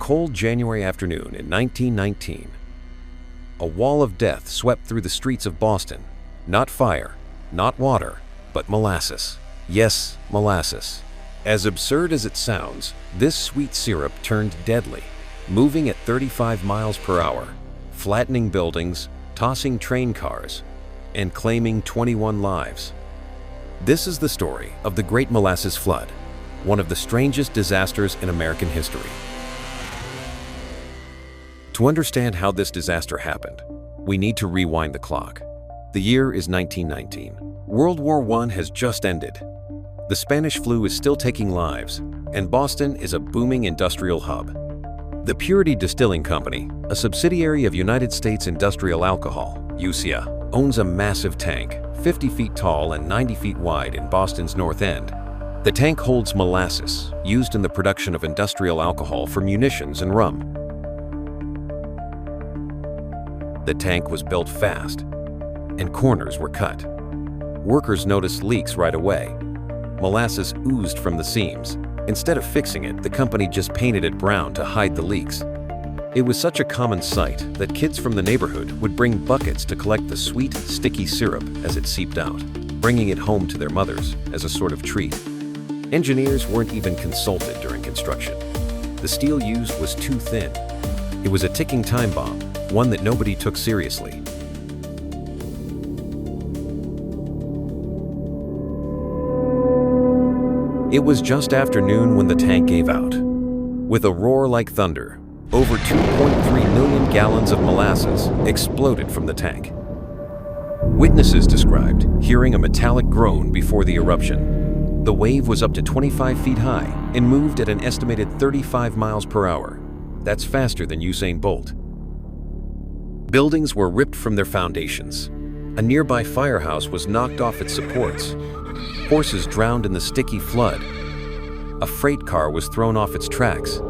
cold January afternoon in 1919. A wall of death swept through the streets of Boston. Not fire, not water, but molasses. Yes, molasses. As absurd as it sounds, this sweet syrup turned deadly, moving at 35 miles per hour, flattening buildings, tossing train cars, and claiming 21 lives. This is the story of the Great Molasses Flood, one of the strangest disasters in American history. To understand how this disaster happened, we need to rewind the clock. The year is 1919. World War I has just ended. The Spanish flu is still taking lives, and Boston is a booming industrial hub. The Purity Distilling Company, a subsidiary of United States Industrial Alcohol, USIA, owns a massive tank, 50 feet tall and 90 feet wide in Boston's North End. The tank holds molasses, used in the production of industrial alcohol for munitions and rum. The tank was built fast, and corners were cut. Workers noticed leaks right away. Molasses oozed from the seams. Instead of fixing it, the company just painted it brown to hide the leaks. It was such a common sight that kids from the neighborhood would bring buckets to collect the sweet, sticky syrup as it seeped out, bringing it home to their mothers as a sort of treat. Engineers weren't even consulted during construction. The steel used was too thin. It was a ticking time bomb, one that nobody took seriously. It was just after noon when the tank gave out. With a roar like thunder, over 2.3 million gallons of molasses exploded from the tank. Witnesses described hearing a metallic groan before the eruption. The wave was up to 25 feet high and moved at an estimated 35 miles per hour. That's faster than Usain Bolt. Buildings were ripped from their foundations. A nearby firehouse was knocked off its supports. Horses drowned in the sticky flood. A freight car was thrown off its tracks.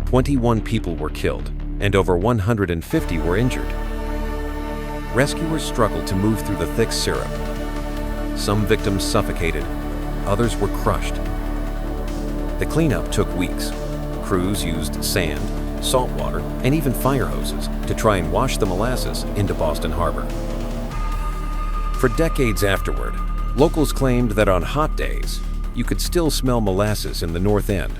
"21 people were killed, and over 150 were injured. Rescuers struggled to move through the thick syrup. Some victims suffocated, others were crushed. The cleanup took weeks. Crews used sand, salt water, and even fire hoses to try and wash the molasses into Boston Harbor. For decades afterward, locals claimed that on hot days, you could still smell molasses in the North End.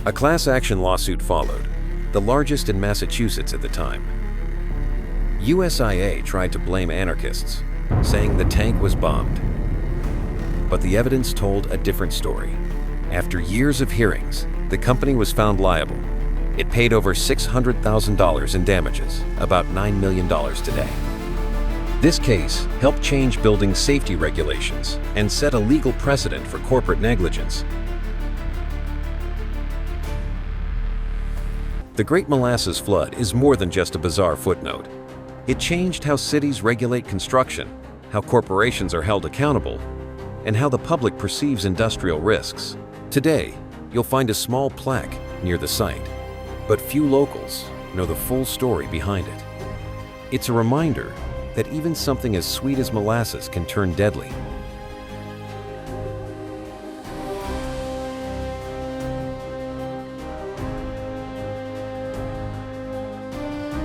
A class action lawsuit followed, the largest in Massachusetts at the time. USIA tried to blame anarchists, saying the tank was bombed. But the evidence told a different story. After years of hearings, the company was found liable. It paid over $600,000 in damages, about $9 million today. This case helped change building safety regulations and set a legal precedent for corporate negligence. The Great Molasses Flood is more than just a bizarre footnote. It changed how cities regulate construction, how corporations are held accountable, and how the public perceives industrial risks. Today, you'll find a small plaque near the site, but few locals know the full story behind it. It's a reminder that even something as sweet as molasses can turn deadly.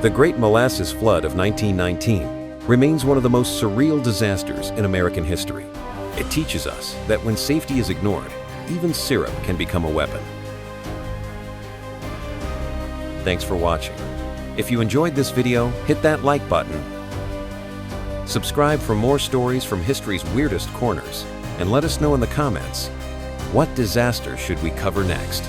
The Great Molasses Flood of 1919 remains one of the most surreal disasters in American history. It teaches us that when safety is ignored, even syrup can become a weapon. Thanks for watching. If you enjoyed this video, hit that like button. Subscribe for more stories from history's weirdest corners, and let us know in the comments, what disaster should we cover next?